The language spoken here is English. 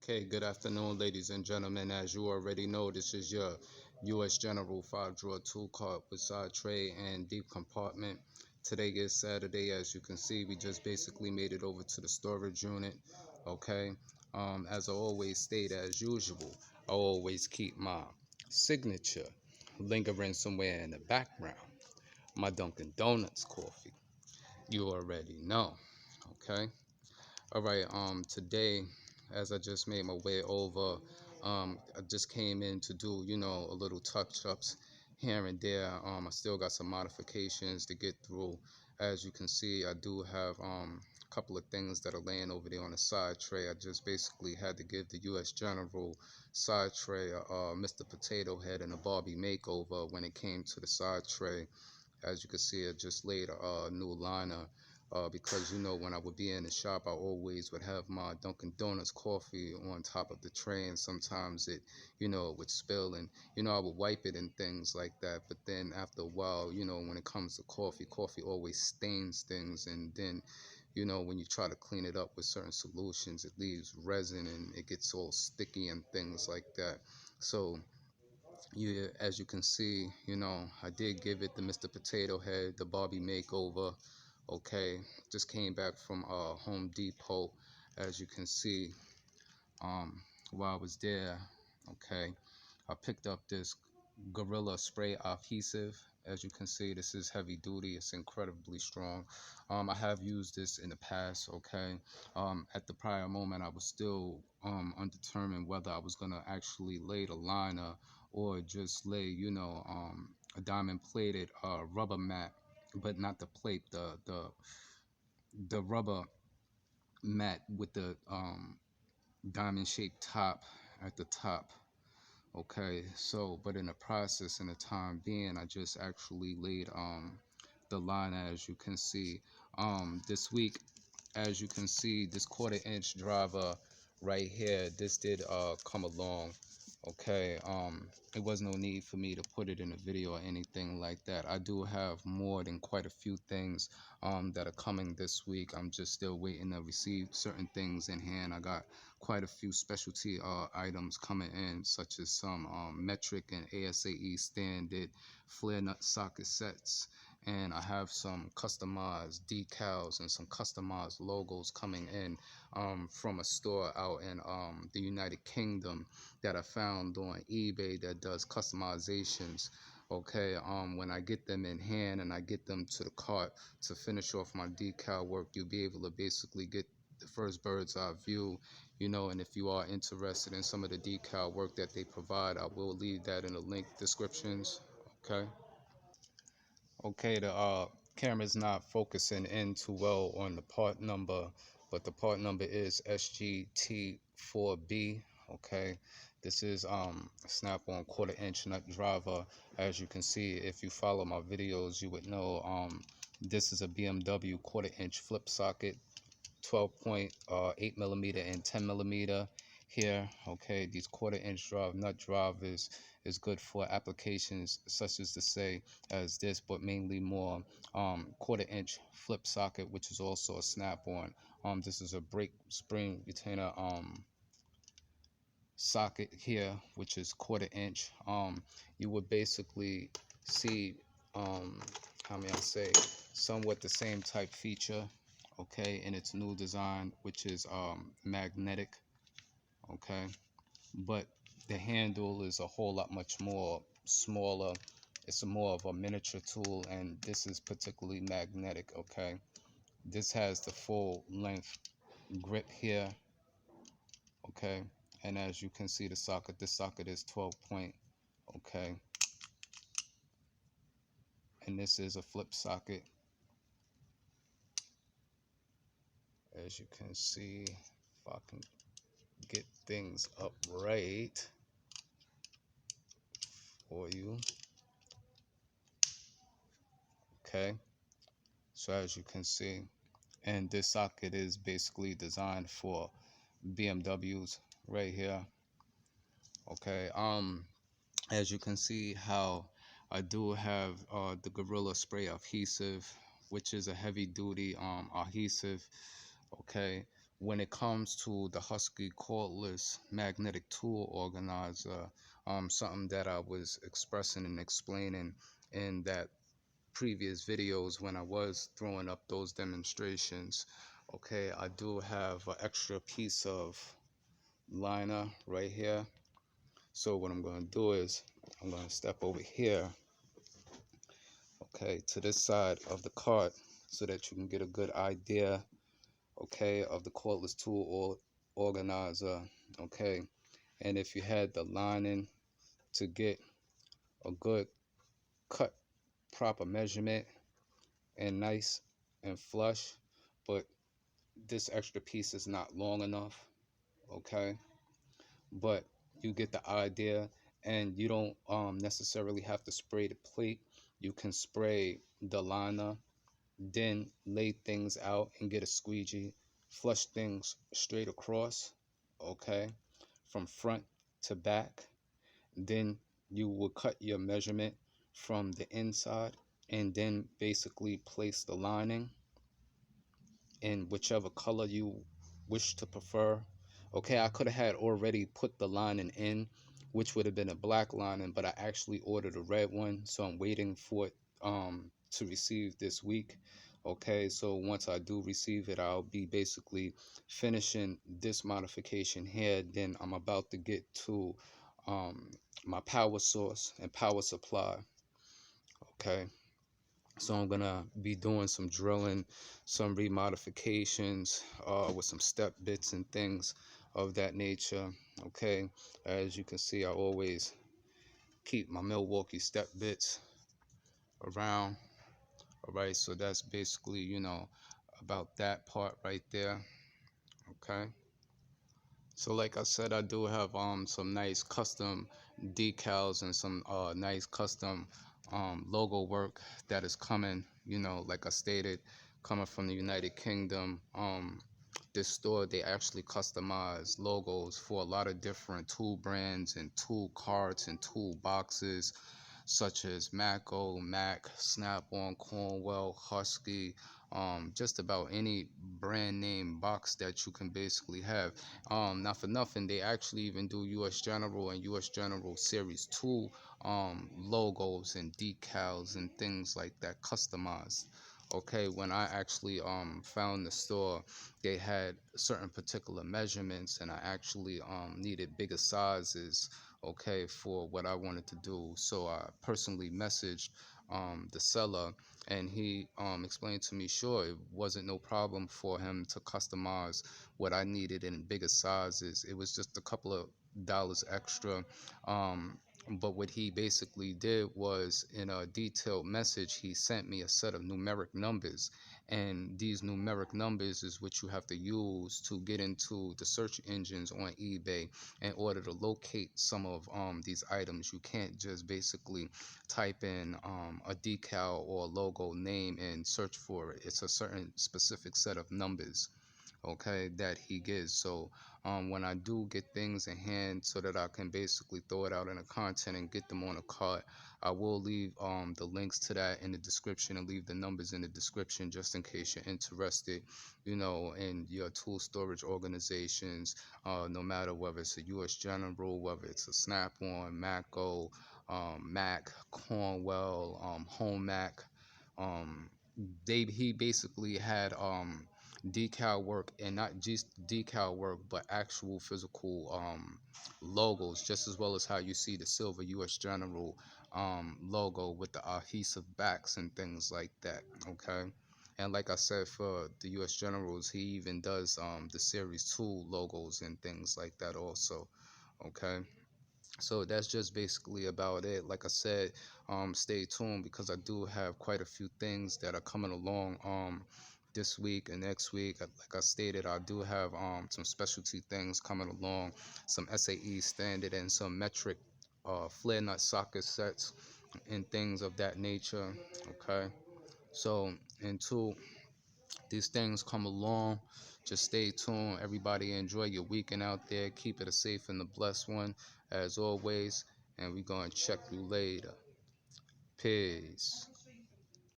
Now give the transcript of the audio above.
Okay, good afternoon, ladies and gentlemen. As you already know, this is your US General 5-drawer tool cart with side tray and deep compartment. Today is Saturday. As you can see, we just basically made it over to the storage unit. Okay, as I always state, as usual, I always keep my signature lingering somewhere in the background. My Dunkin' Donuts coffee. You already know. Okay. All right, today, as I just made my way over, I just came in to do, a little touch-ups here and there. I still got some modifications to get through. As you can see, I do have a couple of things that are laying over there on the side tray. I just basically had to give the US General side tray Mr. Potato Head and a Barbie makeover when it came to the side tray. As you can see, I just laid a new liner because when I would be in the shop, I always would have my Dunkin' Donuts coffee on top of the tray, and sometimes it would spill, and I would wipe it and things like that. But then after a while, when it comes to coffee always stains things, and then when you try to clean it up with certain solutions, it leaves resin and it gets all sticky and things like that. So yeah, as you can see, I did give it the Mr. Potato Head, the Barbie makeover. Okay, just came back from Home Depot. As you can see, um, while I was there, okay, I picked up this Gorilla Spray adhesive. As you can see, this is heavy duty. It's incredibly strong. I have used this in the past. Okay, at the prior moment, I was still undetermined whether I was gonna actually lay the liner or just lay, a diamond plated rubber mat, but not the plate, the rubber mat with the diamond shaped top at the top. Okay, so but in the process, in the time being, I just actually laid the line. As you can see, this week, as you can see, this 1/4 inch driver right here, this did come along. Okay, it was no need for me to put it in a video or anything like that. I do have more than quite a few things that are coming this week. I'm just still waiting to receive certain things in hand. I got quite a few specialty items coming in, such as some metric and ASAE standard flare nut socket sets, and I have some customized decals and some customized logos coming in from a store out in the United Kingdom that I found on eBay that does customizations. Okay, when I get them in hand and I get them to the cart to finish off my decal work, you'll be able to basically get the first bird's eye view, and if you are interested in some of the decal work that they provide, I will leave that in the link descriptions. Okay. Okay, the camera's not focusing in too well on the part number, but the part number is SGT4B. Okay, this is snap-on 1/4 inch nut driver. As you can see, if you follow my videos, you would know this is a BMW 1/4 inch flip socket, 12.8 millimeter and 10 millimeter here. Okay, these 1/4 inch nut drivers is good for applications such as this, but mainly more 1/4 inch flip socket, which is also a snap-on. This is a brake spring retainer socket here, which is 1/4 inch. You would basically see how may I say, somewhat the same type feature, okay, in its new design, which is magnetic. Okay, but the handle is a whole lot much more smaller. It's more of a miniature tool, and this is particularly magnetic. Okay, this has the full length grip here. Okay, and as you can see, the socket, this socket is 12 point. Okay, and this is a flip socket. As you can see, if I can get things up right for you. Okay, so as you can see, and this socket is basically designed for BMWs right here. Okay, as you can see how I do have the Gorilla Spray adhesive, which is a heavy duty adhesive. Okay, when it comes to the Husky cordless magnetic tool organizer, something that I was expressing and explaining in that previous videos when I was throwing up those demonstrations. Okay, I do have an extra piece of liner right here. So what I'm going to do is I'm going to step over here, okay, to this side of the cart so that you can get a good idea, okay, of the cordless tool organizer, okay. And if you had the lining to get a good cut, proper measurement, and nice and flush, but this extra piece is not long enough, okay, but you get the idea. And you don't necessarily have to spray the plate. You can spray the liner, then lay things out and get a squeegee, flush things straight across, okay, from front to back. Then you will cut your measurement from the inside and then basically place the lining in whichever color you wish to prefer. Okay, I could have had already put the lining in, which would have been a black lining, but I actually ordered a red one, so I'm waiting for it to receive this week. Okay, so once I do receive it, I'll be basically finishing this modification here. Then I'm about to get to um, my power source and power supply. Okay, so I'm gonna be doing some drilling, some remodifications with some step bits and things of that nature. Okay, as you can see, I always keep my Milwaukee step bits around. All right, so that's basically, about that part right there. Okay. So like I said, I do have some nice custom decals and some nice custom logo work that is coming, like I stated, coming from the United Kingdom. This store, they actually customize logos for a lot of different tool brands and tool carts and tool boxes, such as Mako, Mac, Snap-on, Cornwell, Husky, just about any brand name box that you can basically have. Not for nothing, they actually even do US General and US General Series 2 logos and decals and things like that customized. Okay, when I actually found the store, they had certain particular measurements, and I actually needed bigger sizes, okay, for what I wanted to do. So I personally messaged the seller, and he explained to me, sure, it wasn't no problem for him to customize what I needed in bigger sizes. It was just a couple of dollars extra. But what he basically did was, in a detailed message, he sent me a set of numeric numbers. And these numeric numbers is what you have to use to get into the search engines on eBay in order to locate some of these items. You can't just basically type in a decal or logo name and search for it. It's a certain specific set of numbers, okay, that he gives. So when I do get things in hand so that I can basically throw it out in the content and get them on a cart, I will leave the links to that in the description and leave the numbers in the description just in case you're interested, in your tool storage organizations, no matter whether it's a US General, whether it's a Snap-on, Mako, Mac, Cornwell, Home Mac. um, he basically had decal work, and not just decal work but actual physical logos, just as well as how you see the silver US General logo with the adhesive backs and things like that. Okay, and like I said, for the US Generals, he even does the series 2 logos and things like that also. Okay, so that's just basically about it. Like I said, stay tuned, because I do have quite a few things that are coming along this week and next week. Like I stated, I do have some specialty things coming along, some SAE standard and some metric flare nut socket sets and things of that nature. Okay, so until these things come along, just stay tuned. Everybody enjoy your weekend out there. Keep it a safe and a blessed one as always. And we're going to check you later. Peace.